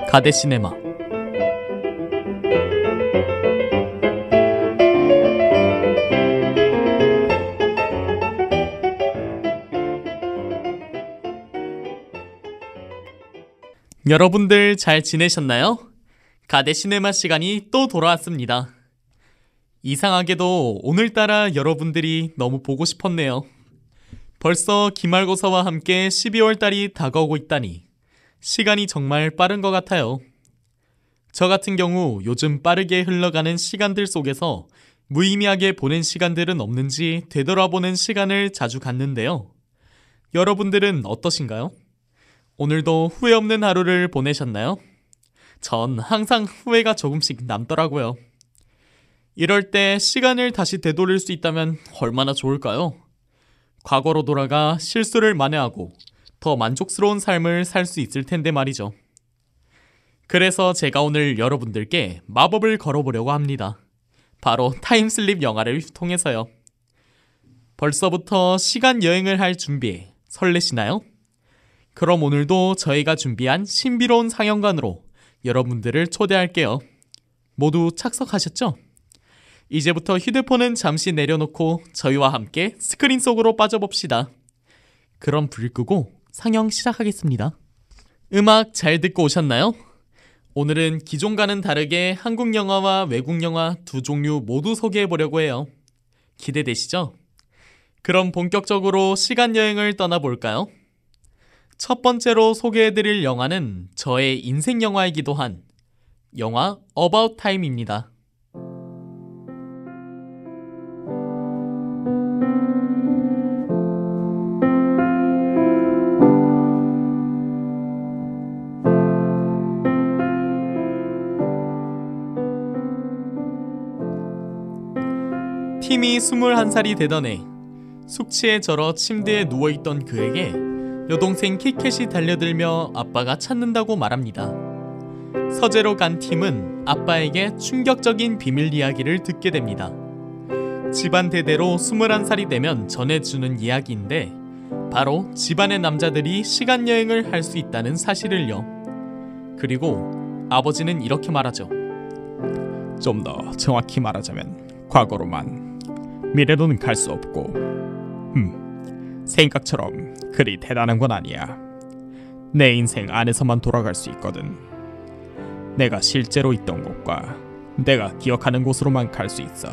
가데시네마. 여러분들 잘 지내셨나요? 가데시네마 시간이 또 돌아왔습니다. 이상하게도 오늘따라 여러분들이 너무 보고 싶었네요. 벌써 기말고사와 함께 12월달이 다가오고 있다니 시간이 정말 빠른 것 같아요. 저 같은 경우 요즘 빠르게 흘러가는 시간들 속에서 무의미하게 보낸 시간들은 없는지 되돌아보는 시간을 자주 갖는데요. 여러분들은 어떠신가요? 오늘도 후회 없는 하루를 보내셨나요? 전 항상 후회가 조금씩 남더라고요. 이럴 때 시간을 다시 되돌릴 수 있다면 얼마나 좋을까요? 과거로 돌아가 실수를 만회하고 더 만족스러운 삶을 살 수 있을 텐데 말이죠. 그래서 제가 오늘 여러분들께 마법을 걸어보려고 합니다. 바로 타임슬립 영화를 통해서요. 벌써부터 시간 여행을 할 준비에 설레시나요? 그럼 오늘도 저희가 준비한 신비로운 상영관으로 여러분들을 초대할게요. 모두 착석하셨죠? 이제부터 휴대폰은 잠시 내려놓고 저희와 함께 스크린 속으로 빠져봅시다. 그럼 불 끄고 상영 시작하겠습니다. 음악 잘 듣고 오셨나요? 오늘은 기존과는 다르게 한국 영화와 외국 영화 두 종류 모두 소개해보려고 해요. 기대되시죠? 그럼 본격적으로 시간 여행을 떠나볼까요? 첫 번째로 소개해드릴 영화는 저의 인생 영화이기도 한 영화 About Time입니다. 팀이 21살이 되던 해, 숙취에 절어 침대에 누워있던 그에게 여동생 키캣이 달려들며 아빠가 찾는다고 말합니다. 서재로 간 팀은 아빠에게 충격적인 비밀 이야기를 듣게 됩니다. 집안 대대로 21살이 되면 전해주는 이야기인데 바로 집안의 남자들이 시간여행을 할 수 있다는 사실을요. 그리고 아버지는 이렇게 말하죠. 좀 더 정확히 말하자면 과거로만, 미래로는 갈 수 없고 생각처럼 그리 대단한 건 아니야. 내 인생 안에서만 돌아갈 수 있거든. 내가 실제로 있던 곳과 내가 기억하는 곳으로만 갈 수 있어.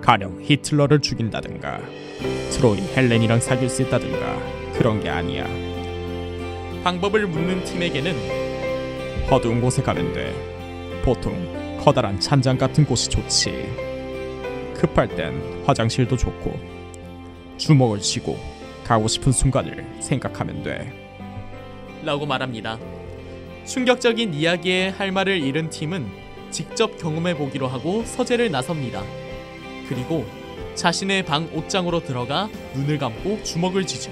가령 히틀러를 죽인다든가 트로이 헬렌이랑 사귈 수 있다든가 그런 게 아니야. 방법을 묻는 팀에게는 어두운 곳에 가면 돼. 보통 커다란 찬장 같은 곳이 좋지. 급할 땐 화장실도 좋고 주먹을 쥐고 가고 싶은 순간을 생각하면 돼. 라고 말합니다. 충격적인 이야기에 할 말을 잃은 팀은 직접 경험해보기로 하고 서재를 나섭니다. 그리고 자신의 방 옷장으로 들어가 눈을 감고 주먹을 쥐죠.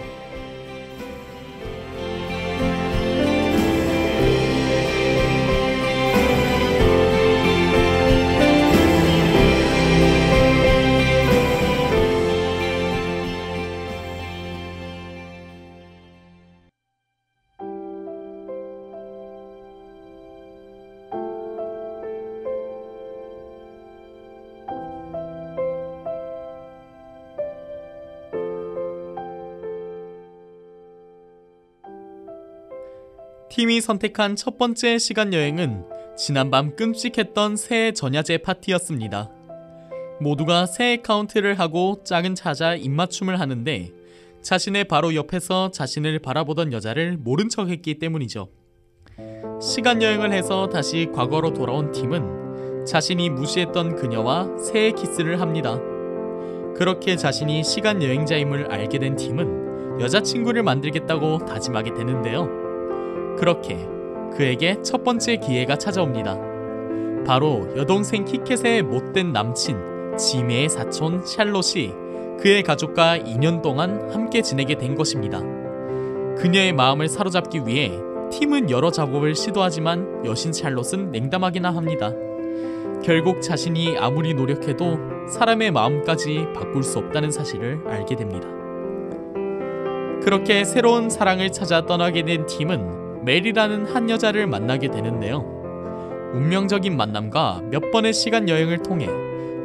팀이 선택한 첫 번째 시간여행은 지난밤 끔찍했던 새해 전야제 파티였습니다. 모두가 새해 카운트를 하고 짝은 찾아 입맞춤을 하는데 자신의 바로 옆에서 자신을 바라보던 여자를 모른 척했기 때문이죠. 시간여행을 해서 다시 과거로 돌아온 팀은 자신이 무시했던 그녀와 새해 키스를 합니다. 그렇게 자신이 시간여행자임을 알게 된 팀은 여자친구를 만들겠다고 다짐하게 되는데요. 그렇게 그에게 첫 번째 기회가 찾아옵니다. 바로 여동생 키캣의 못된 남친 지메의 사촌 샬롯이 그의 가족과 2년 동안 함께 지내게 된 것입니다. 그녀의 마음을 사로잡기 위해 팀은 여러 작업을 시도하지만 여신 샬롯은 냉담하기나 합니다. 결국 자신이 아무리 노력해도 사람의 마음까지 바꿀 수 없다는 사실을 알게 됩니다. 그렇게 새로운 사랑을 찾아 떠나게 된 팀은 멜이라는 한 여자를 만나게 되는데요. 운명적인 만남과 몇 번의 시간 여행을 통해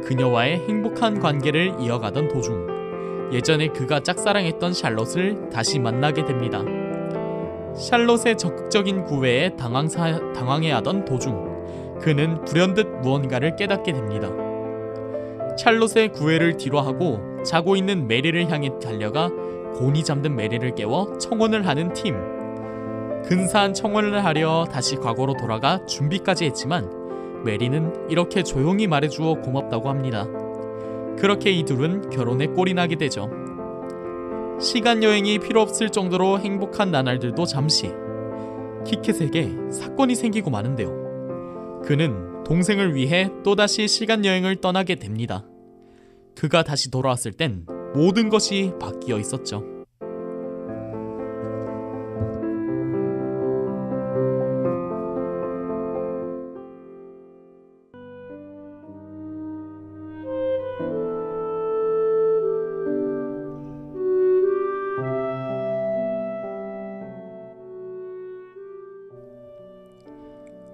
그녀와의 행복한 관계를 이어가던 도중 예전에 그가 짝사랑했던 샬롯을 다시 만나게 됩니다. 샬롯의 적극적인 구애에 당황해하던 도중 그는 불현듯 무언가를 깨닫게 됩니다. 샬롯의 구애를 뒤로하고 자고 있는 메리를 향해 달려가 곤히 잠든 메리를 깨워 청혼을 하는 팀. 근사한 청혼을 하려 다시 과거로 돌아가 준비까지 했지만 메리는 이렇게 조용히 말해주어 고맙다고 합니다. 그렇게 이 둘은 결혼에 꼴이 나게 되죠. 시간 여행이 필요 없을 정도로 행복한 나날들도 잠시. 키켓에게 사건이 생기고 마는데요. 그는 동생을 위해 또다시 시간 여행을 떠나게 됩니다. 그가 다시 돌아왔을 땐 모든 것이 바뀌어 있었죠.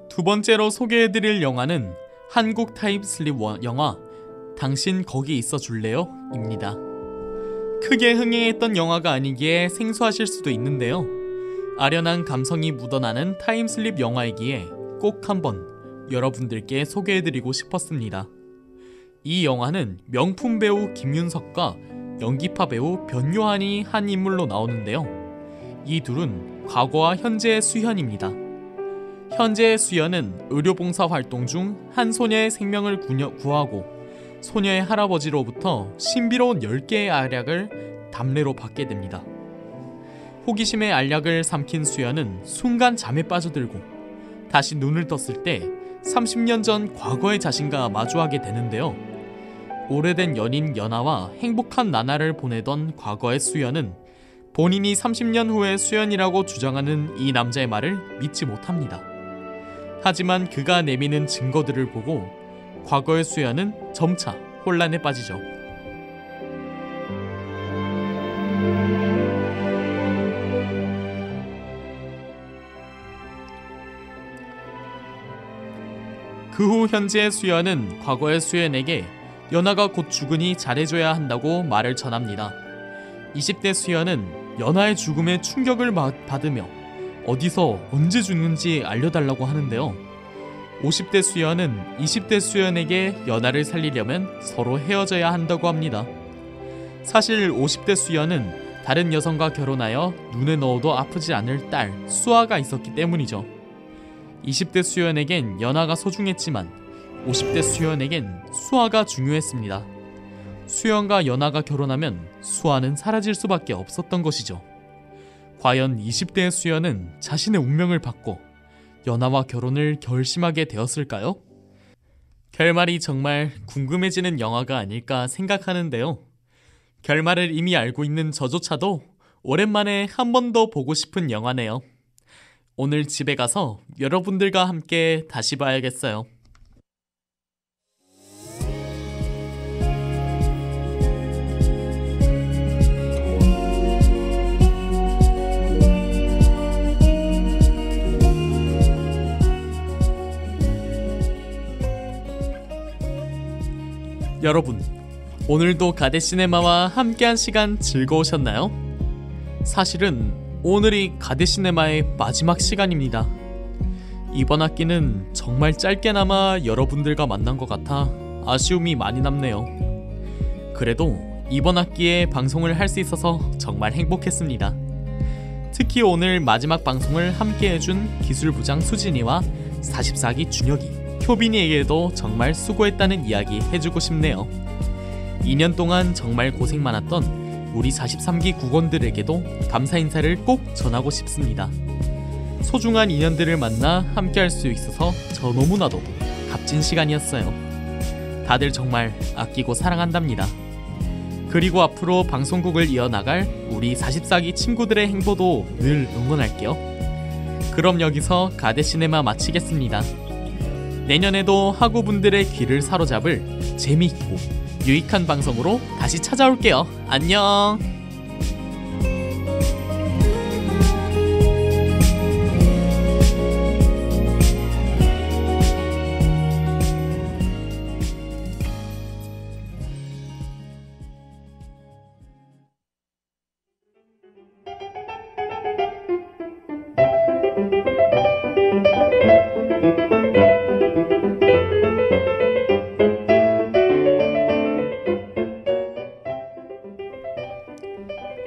두 번째로 소개해드릴 영화는 한국 타임슬립 영화 당신 거기 있어 줄래요? 입니다. 크게 흥행했던 영화가 아니기에 생소하실 수도 있는데요. 아련한 감성이 묻어나는 타임슬립 영화이기에 꼭 한번 여러분들께 소개해드리고 싶었습니다. 이 영화는 명품 배우 김윤석과 연기파 배우 변요한이 한 인물로 나오는데요. 이 둘은 과거와 현재의 수현입니다. 현재의 수연은 의료봉사 활동 중 한 소녀의 생명을 구하고 소녀의 할아버지로부터 신비로운 10개의 알약을 답례로 받게 됩니다. 호기심의 알약을 삼킨 수연은 순간 잠에 빠져들고 다시 눈을 떴을 때 30년 전 과거의 자신과 마주하게 되는데요. 오래된 연인 연하와 행복한 나날을 보내던 과거의 수연은 본인이 30년 후의 수연이라고 주장하는 이 남자의 말을 믿지 못합니다. 하지만 그가 내미는 증거들을 보고 과거의 수연은 점차 혼란에 빠지죠. 그 후 현재의 수연은 과거의 수연에게 연하가 곧 죽으니 잘해줘야 한다고 말을 전합니다. 20대 수연은 연하의 죽음에 충격을 받으며 어디서 언제 죽는지 알려달라고 하는데요. 50대 수연은 20대 수연에게 연하를 살리려면 서로 헤어져야 한다고 합니다. 사실 50대 수연은 다른 여성과 결혼하여 눈에 넣어도 아프지 않을 딸 수아가 있었기 때문이죠. 20대 수연에겐 연하가 소중했지만 50대 수연에겐 수아가 중요했습니다. 수연과 연하가 결혼하면 수아는 사라질 수밖에 없었던 것이죠. 과연 20대의 수연은 자신의 운명을 받고 연하와 결혼을 결심하게 되었을까요? 결말이 정말 궁금해지는 영화가 아닐까 생각하는데요. 결말을 이미 알고 있는 저조차도 오랜만에 한 번 더 보고 싶은 영화네요. 오늘 집에 가서 여러분들과 함께 다시 봐야겠어요. 여러분, 오늘도 가데시네마와 함께한 시간 즐거우셨나요? 사실은 오늘이 가데시네마의 마지막 시간입니다. 이번 학기는 정말 짧게나마 여러분들과 만난 것 같아 아쉬움이 많이 남네요. 그래도 이번 학기에 방송을 할 수 있어서 정말 행복했습니다. 특히 오늘 마지막 방송을 함께 해준 기술부장 수진이와 44기 준혁이, 효빈이에게도 정말 수고했다는 이야기 해주고 싶네요. 2년 동안 정말 고생 많았던 우리 43기 국원들에게도 감사 인사를 꼭 전하고 싶습니다. 소중한 인연들을 만나 함께할 수 있어서 저 너무나도 값진 시간이었어요. 다들 정말 아끼고 사랑한답니다. 그리고 앞으로 방송국을 이어나갈 우리 44기 친구들의 행보도 늘 응원할게요. 그럼 여기서 가데시네마 마치겠습니다. 내년에도 학우분들의 귀를 사로잡을 재미있고 유익한 방송으로 다시 찾아올게요. 안녕.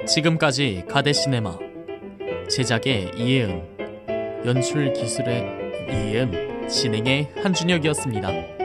지금까지 가데시네마 제작의 이혜은, 연출 기술의 이혜은, 진행의 한준혁이었습니다.